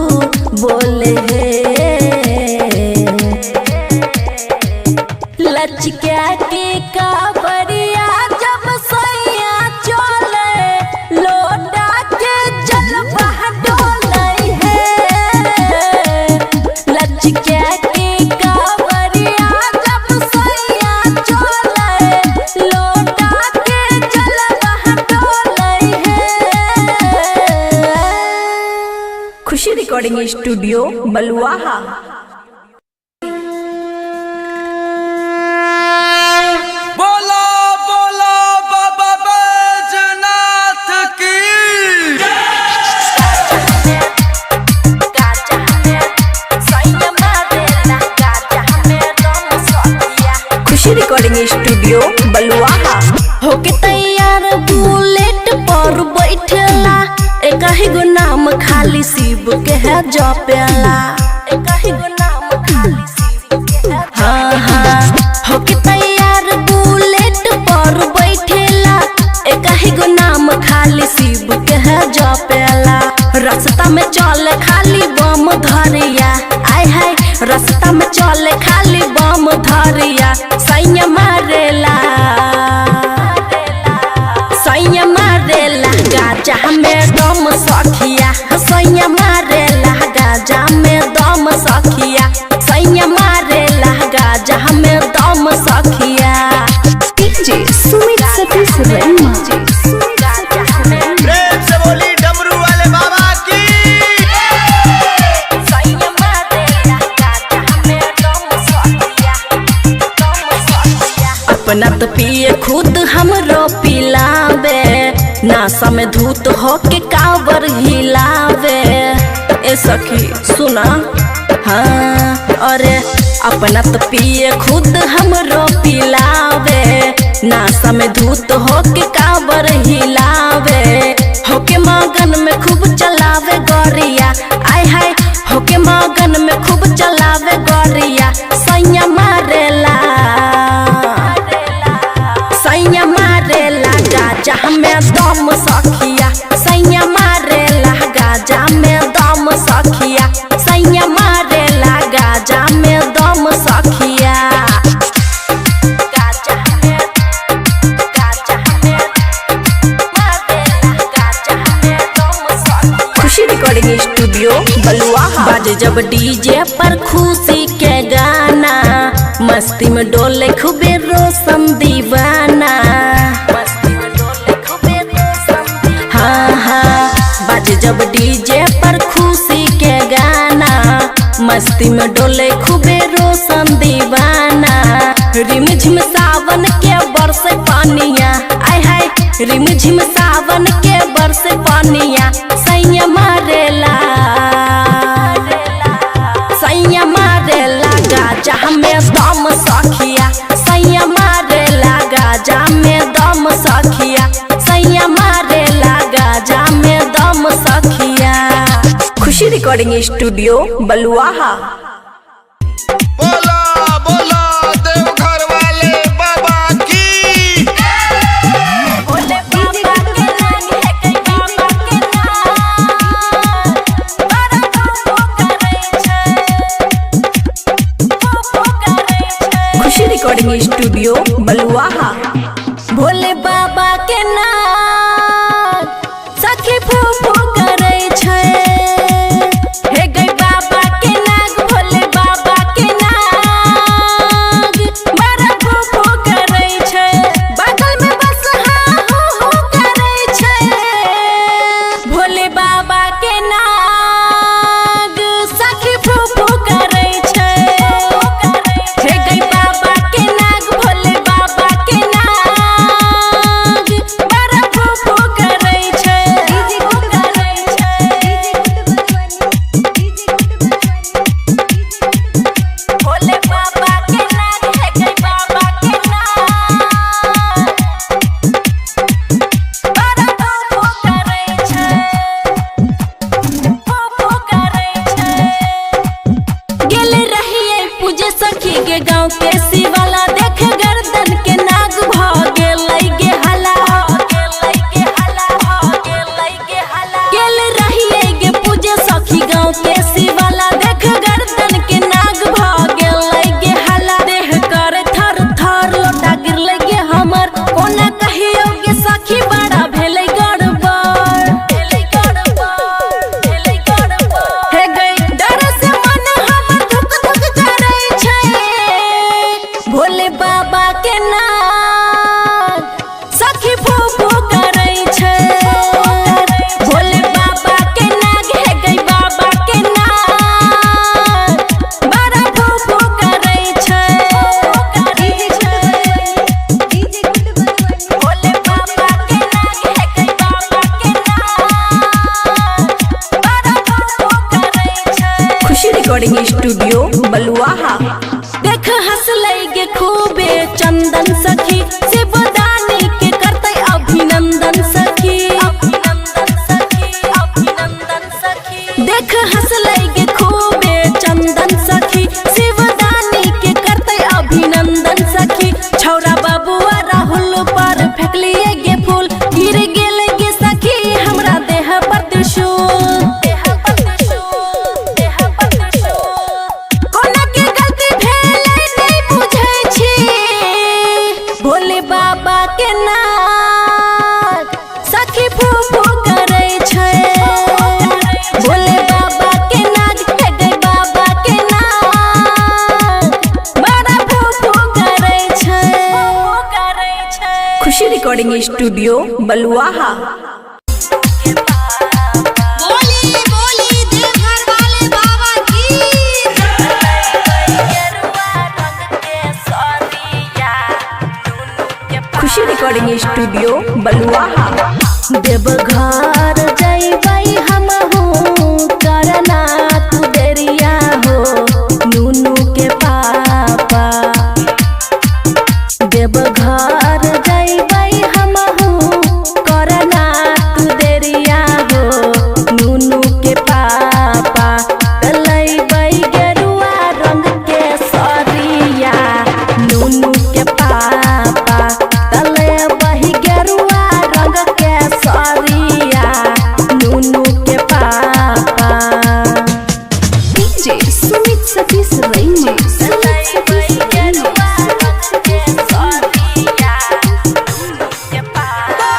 खुशी रिकॉर्डिंग स्टूडियो बलुआहा। बोलो बोलो बाबा बैजनाथ की खुशी रिकॉर्डिंग स्टूडियो बलुआहा। होके तैयार बुलेट पर बैठेला, एक ही गो नाम खाली शिव के है जपेला, एक ही गो नाम खाली शिव के है। हाँ हाँ होके तैयार बुलेट पर बैठेला, एक ही गो नाम खाली शिव के है जपेला। रास्ता में चले खाली बम धरिया, आय हाय रास्ता में चले खाली बम धरिया। सैया मारेला सैया मारेला गाजा में दम सखिया, सैया मारेला गाजा में दम सखिया, सैया मारेला गाजा में दम सखिया। डीजे सुमित सतीश वर्मा। प्रेम से बोली डमरू वाले बाबा की सैया मारेला गाजा में दम सखिया, दम सखिया। अपना तो पिए खुद हमरो पिलावे, नासा में धूत होके कावर हिलावे। ए सखी सुना हाँ अरे अपना तो पिए खुद हमरो पिलावे, नासा में धूत होके कावर हिलावे। होके मगन में खूब चलावे गोरिया, आय हाय होके मगन में खूब चलावे गोरिया। सैया मारेला सैया मारेला गाजा में दम सखिया, सैया मारेला गाजा में दम सखिया, सैया मारेला गाजा में दम सखिया। गाजा में मारेला गाजा में दम सखिया। खुशी रिकॉर्डिंग स्टूडियो बलुआहा। बाजे जब डीजे पर खुशी के गाना, मस्ती में डोले खूबे रोशन दीवाना, मस्ती में डोले खूबे रोशन दीवाना। हाँ हाँ बाजे जब डीजे पर खुशी के गाना, मस्ती में डोले खूबे रोशन दीवाना। रिमझिम सावन के बरसे पानिया, आय हाय रिमझिम सावन के बरसे पानिया। सैया मारेला सैया मारेला गाजा में दम सखिया, सैया मारेला गाजा में दम सखिया, सैया मारेला गाजा में दम सखिया। खुशी रिकॉर्डिंग स्टूडियो बलुआहा। बोलो बोलो देवघर वाले बाबा की बोले बाबा के नाम है कई बाबा के नाम, बड़ा भोग करे छै, भोग करे छै। खुशी रिकॉर्डिंग स्टूडियो बलुआहा। भोले बाबा के नाम सखी फूफू करे छै, हे गई बाबा के नाग भोले बाबा के नाग, बड़ा फूफू करे छै। बगल में बस हो करे छै, भोले बाबा के नाग सखी फूफू करे छै, हे गई बाबा के नाग भोले बाबा के नाग, रिकॉर्डिंग स्टूडियो बलुआहा। देख हंसलै गे खूबे चंदन सखी, शिवदानी के करते अभिनंदन सखी, अभिनंदन सखी, अभिनंदन सखी। देख हंसलै गे खूबे चंदन सखी, शिवदानी के करते अभिनंदन सखी। छौरा बबुआ राहुल पर फेंकलिए गे फूल, गिर गेल गे सखी हमरा देह पर त्रिशूल, देह पर त्रिशूल, देह पर त्रिशूल। कोना के गलती भेलै नहीं बुझै छी, भोले बाबा के नाम सखी फू फू करै छै। भोले बाबा के नाग हे गै बाबा के नाम, बड़ा फू फू करै छै, करै छै। खुशी रिकॉर्डिंग स्टूडियो बलुआहा। बोली बोली देवघर वाले बाबा की। खुशी रिकॉर्डिंग स्टूडियो बलुआहा। देवघर जइबै हमहू करना तू देरिया हो, नूनू के पापा। देवघर जइबै हमहू करना तू देरिया हो, नूनू के पापा। तलैबै गेरुआ रंग के सरिया, नूनू के पापा। तलैबै गेरुआ रंग के सरिया, नूनू के पापा। डीजे सुमित सतीश रैनी, तलैबै गेरुआ रंग के सरिया, नूनू के पापा।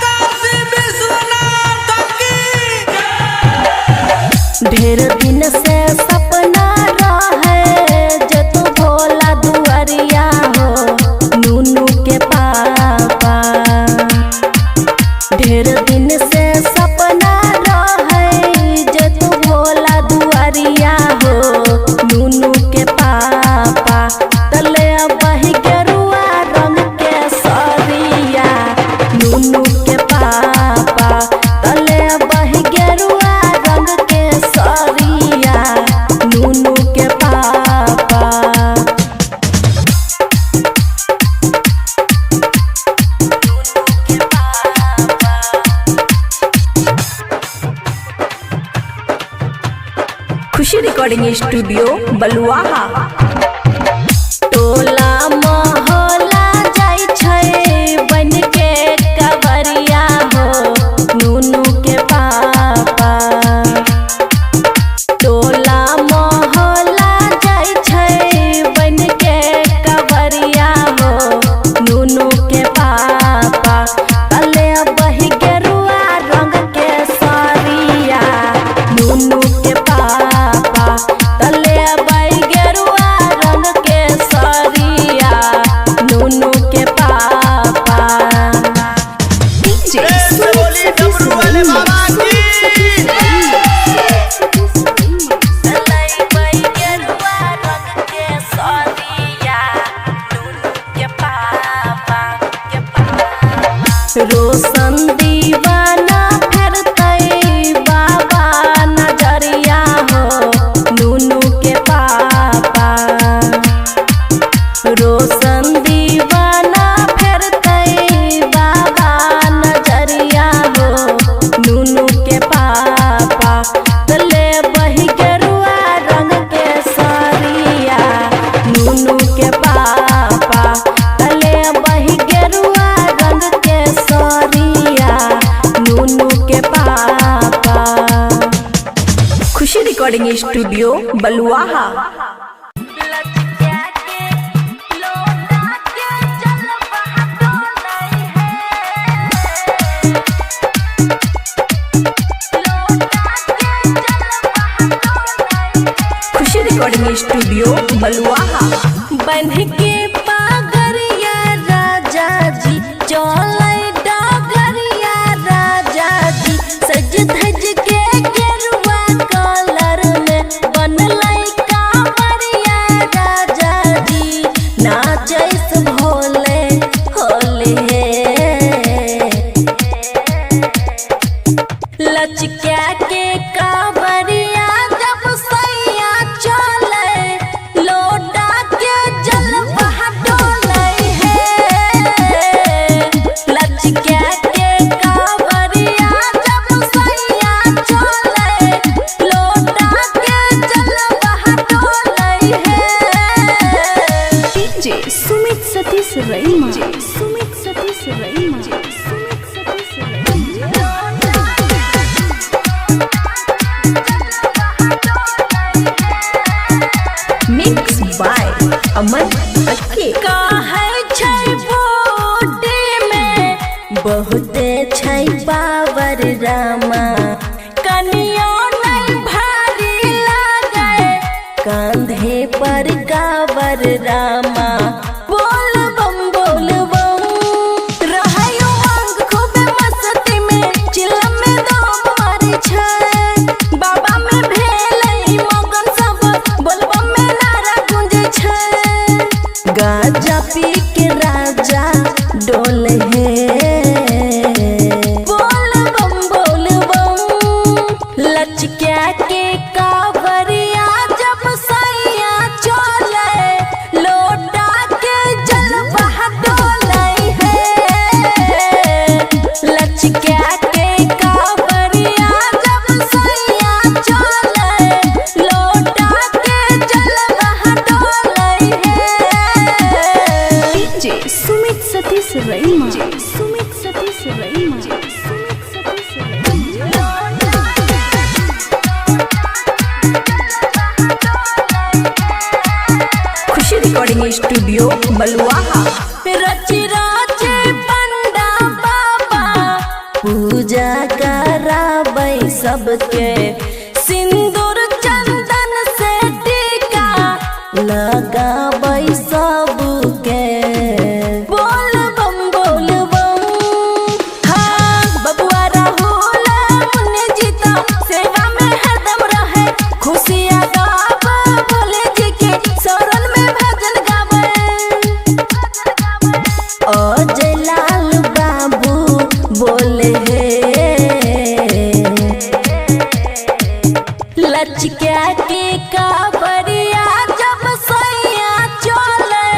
काशी विश्वनाथ की ढेर दिन से सपना रहे जे तू भोला दुआरिया हो, नूनू के पापा। ढेर दिन से सपना रहे जे तू भोला दुआरिया हो, नूनू के पापा। तले बही गेरुआ रंग के सरिया, नूनू के पापा। तले बही गेरुआ रंग के सरिया, नूनू के पापा। खुशी रिकॉर्डिंग स्टूडियो बलुआहा। टोला मोहल्ला जाई छै बन के कवरिया हो, नूनू के पापा। टोला मोहल्ला जाई छै बन के कवरिया हो, नूनू के पापा। तले बही गेरुआ रंग के सरिया, नूनू के पापा। तले बही गेरुआ रंग के सरिया, नूनू के पापा। डीजे बोली डमरू वाले बाबा की। तलैबै गेरुआ रंग के सरिया, नूनू के पापा, के पापा। रोशन दीवाना फेरतै बाबा नजरिया हो, नूनू के पापा। रोशन दीवाना फेरतै बाबा नजरिया हो, नूनू के पापा। तले बही गेरुआ रंग के सरिया, नूनू के पापा। तले बही गेरुआ रंग के सरिया, नूनू के पापा। खुशी रिकॉर्डिंग स्टूडियो बलुआहा। खुशी रिकॉर्डिंग स्टूडियो बलुआहा। बंध के पागरिया राजा जी, चलै डगरिया राजा जी। सज धज के गेरुआ कलर में बनलै कांवरिया राजा जी। नाचैस भोले होले लचकिया के कांवरिया जब अमन अक्के काहे छै बूटी में बहुते छै पावर रामा कनियो नहीं भारी लागे कांधे पर कावर रामा बोल बम रहयो अंग खूबे मस्ती में चिलम में दम मारे छै बाबा में भेलै मगन सब बोलबम में नारा गूंजे छै गाजा पी के राजा डोल है बोल बम लचक्या के कावरिया जब सैया चले लोटा के जल बहा डोले है लचक्या के कावरिया जब सैया चले लोटा के जल बहा डोले है डीजे सुमित सतीश रईमा सुमित सतीश रईमा खुशी रिकॉर्डिंग स्टूडियो बलुआहा रची राजे पंडा बाबा पूजा कराबै सबके सिंदूर चंदन से टीका लगाबै सबके बोल बम हाँ बबुआ राहुल मुन्ने जीता सेवा में हरदम रहे खुशियाँ गावा भोले जी के शरण में भजन गावे अजय लाल बाबू बोले लचक्या के कावरिया जब सैया चले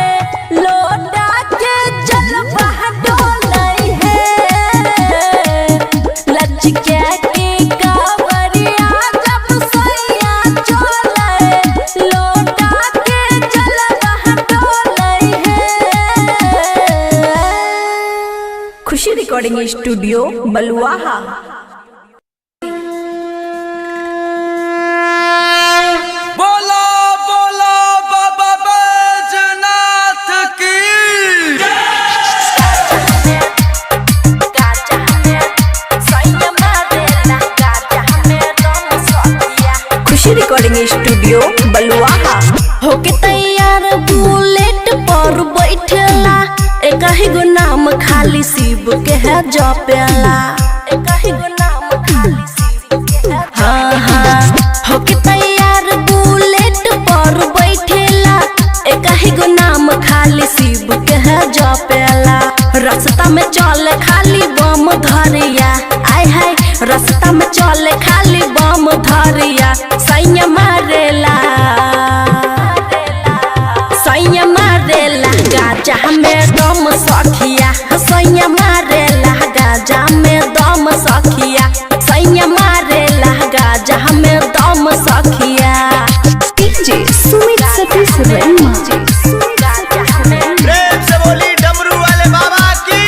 लोटा के जल बहा डोले है लचक्या के कावरिया जब सैया चले लोटा के जल बहा डोले है खुशी रिकॉर्डिंग स्टूडियो बलुआहा बोलो बोलो बाबा बैजनाथ की खुशी रिकॉर्डिंग स्टूडियो बलुआहा होके तैयार बुलेट पर बैठला एक ही गो नाम खाली शिव के है जपेला एक ही गो नाम खाली शिव के है हाँ होके तैयार बुलेट पर बैठेला एक ही गो नाम खाली शिव के है जपेला रास्ता में चले खाली बम धरिया आय हाय रास्ता में चले खाली बम धरिया सैया मारेला गाजा में दम सखिया सैया मारेला गाजा में दम सखिया सैया मारेला गाजा में दम सखिया डीजे सुमित सतीश रईमा प्रेम से बोली डमरू वाले बाबा की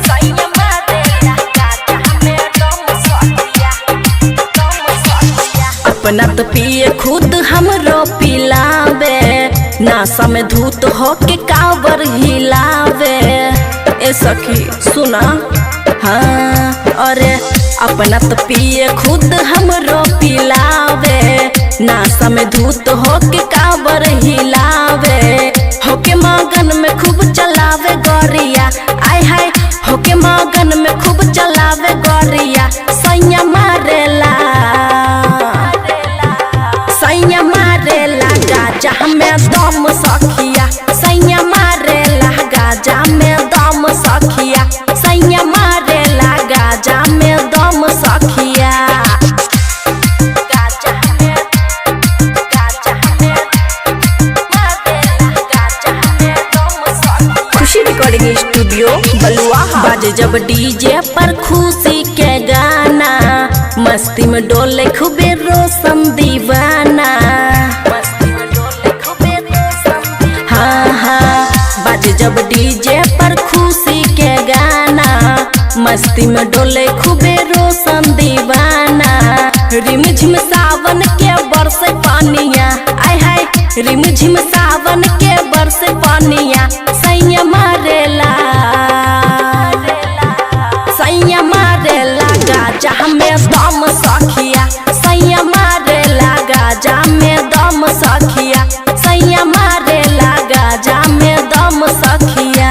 सैया मारेला गाजा में दम सखिया अपना तो पिए खुद हमरो पिलावे नासा में धूत होके कावर हिलावे ए सखी सुना हाँ अरे अपना तो पिए खुद हमरो पिलावे नासा में धूत होके कावर हिलावे होके मगन में खूब चलावे गोरिया आय हाय होके मगन में खूब चलावे गोरिया सैया मारेला गाजा में दम सखिया सैया मारेला गाजा में दम सखिया सैया मारेला गाजा में दम सखिया गाजा में खुशी रिकॉर्डिंग स्टूडियो बलुआहा बाजे जब डीजे पर खुशी के गाना मस्ती में डोले खूबे रोशन दीवाना बाजे जब डीजे पर खुशी के गाना मस्ती में डोले खूबे रोशन दीवाना रिमझिम सावन के बरसे पानिया आय हाय रिमझिम सावन के बरस पानिया सैया मारेला गाजा में दम सखिया सैया मारेला गाजा में दम सखिया सैया मारेला गाजा में दम सखिया।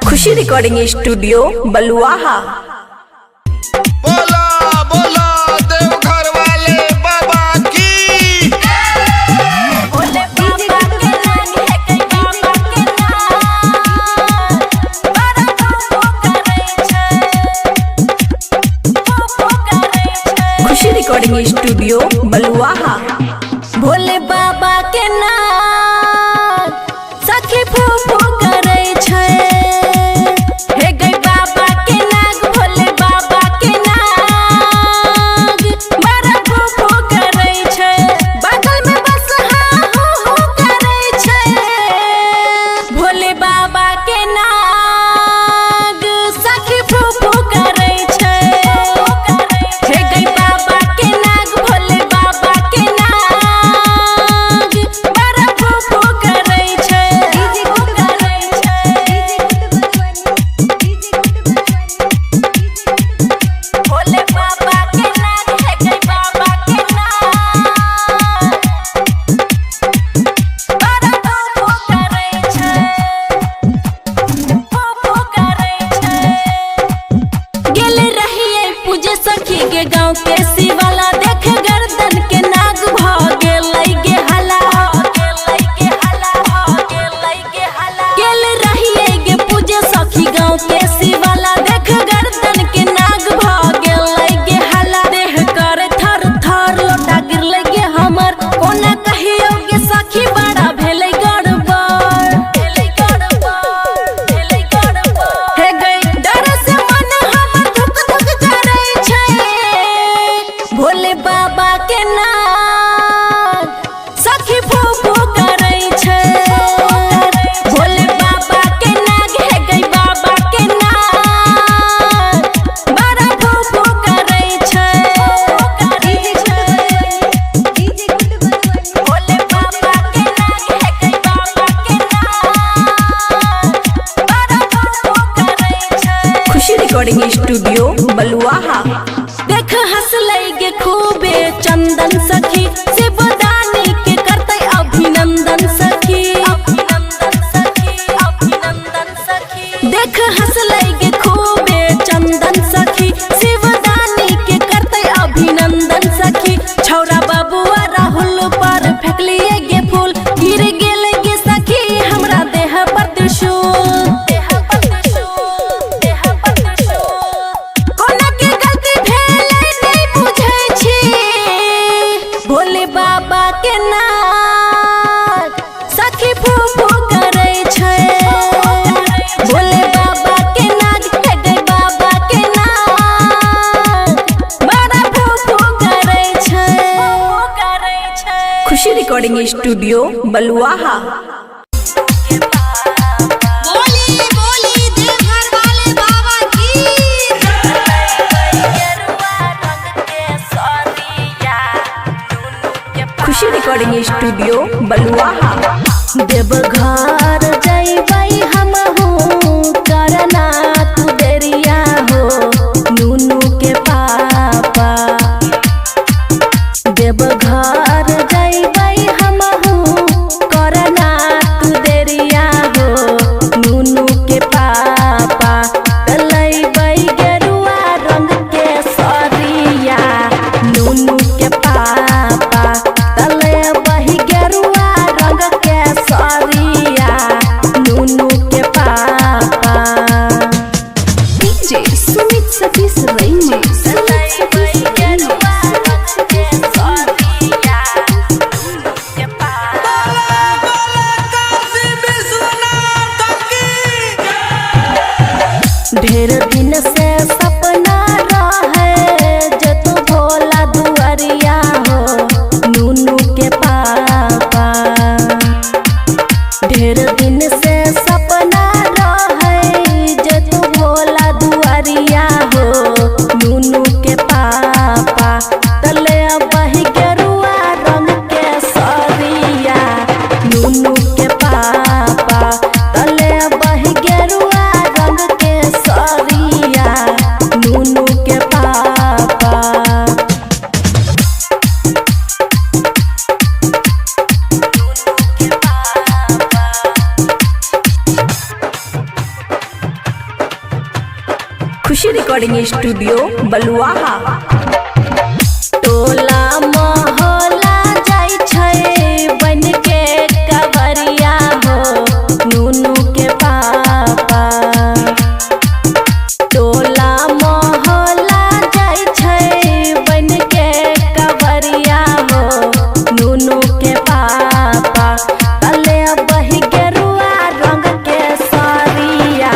खुशी रिकॉर्डिंग स्टूडियो बलुआहा। बोला बोला देवघर वाले बाबा की। बोले बाबा के नाम है कई बाबा के नाम बड़ा भूख करे छै। खुशी रिकॉर्डिंग स्टूडियो बलुआहा। भोले बाबा के नाम सखी फूफू करे छै। हे गई बाबा के नाग भोले बाबा के नाग बड़ा फूफू करे छै। बगल में बस हो करे छै। भोले बाबा के नाग सखी फूफू करे छै। हे गई बाबा के नाग भोले बाबा के नाग बड़ा फूफू करे छै। भोले बाबा के नाग है गई बाबा के नाग बड़ा फूफू करे छै। फूफू करे छै। गेल रहिए पूजे सखी के गाँव के शिवाला देख गर्दन के नाग भ गेलै गे हला। गेल रहिए गे पूजे सखी गाँव के शिवाला देख गर्दन के नाग भ गेलै गे हला। देह कर थर थर लोटा गिरलै गे हमर कोना कहियो गे सखी बड़ा भेलै गड़बड़। हे गई डर से मन हमर धुक धुक करे छै। भोले बाबा के नाम सखी फूफू करे छै। भोले बाबा के नाग है गई बाबा के नाग बड़ा फूफू करे छै। भोले बाबा के नाग है गई बाबा के नाग बड़ा फूफू करे छै। खुशी रिकॉर्डिंग स्टूडियो बलुआहा। देख हंसलै गे खूबे चंदन सखी शिवदानी के करतै अभिनंदन सखी। देख हंसलै गे खूबे चंदन सखी शिवदानी के करतै अभिनंदन सखी। छौरा बबुआ राहुल पर फेंकलिए गे फूल गिर गेलै गे सखी हमरा देह पर त्रिशूल। कोना के गलती भेलै नहीं बुझै छी। भोले बाबा के नाम सखी फूफू करे छै। भोले बाबा के नाग है गई बाबा के नाग बड़ा फूफू करे छै। खुशी रिकॉर्डिंग स्टूडियो बलुआहा। बोली बोली देवघर वाले बाबा की। खुशी रिकॉर्डिंग स्टूडियो बलुआहा। देवघर जइबै हमहू करना तू देरिया हो नूनू के पापा। देवघर जइबै हमहू करना तू देरिया हो नूनू के पापा। लइबै गेरुआ रंग के सरिया नूनू के पापा। तले बही गेरुआ रंग के सरिया रिकॉर्डिंग स्टूडियो बलुआहा। टोला मोहल्ला जाय छै बन के कवरिया हो नूनू के पापा। टोला मोहल्ला जाय छै बन के कवरिया हो नूनू के पापा। तले बही गेरुआ रंग के साड़िया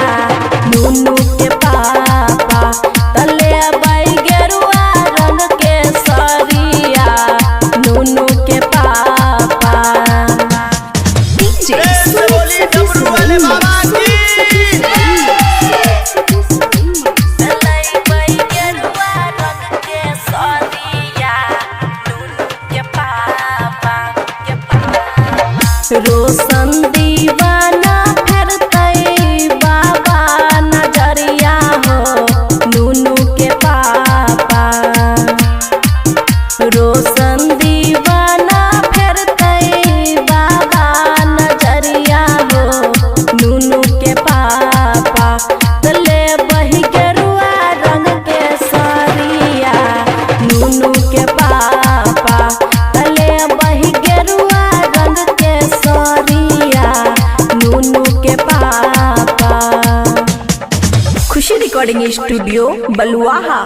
नूनू के पापा। तले बही गेरुआ रंग के साड़िया नूनू के पापा। प्रेम से बोली डमरू वाले बाबा की। तले बही गेरुआ रंग के साड़िया नूनू के पापा के पापा। रोशन दीवाना फिरतै बाबा नजरिया हो नूनू के पापा। रोशन दीवाना फिरतै बाबा नजरिया हो नूनू के पापा। तले बही गेरुआ रंग के साड़िया नूनू के पापा। तले बही गेरुआ रंग के साड़िया नूनू के पापा। खुशी रिकॉर्डिंग स्टूडियो बलुआहा।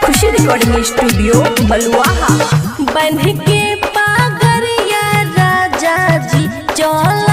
खुशी रिकॉर्डिंग स्टूडियो बलुआहा। बन के पागरिया राजा जी चल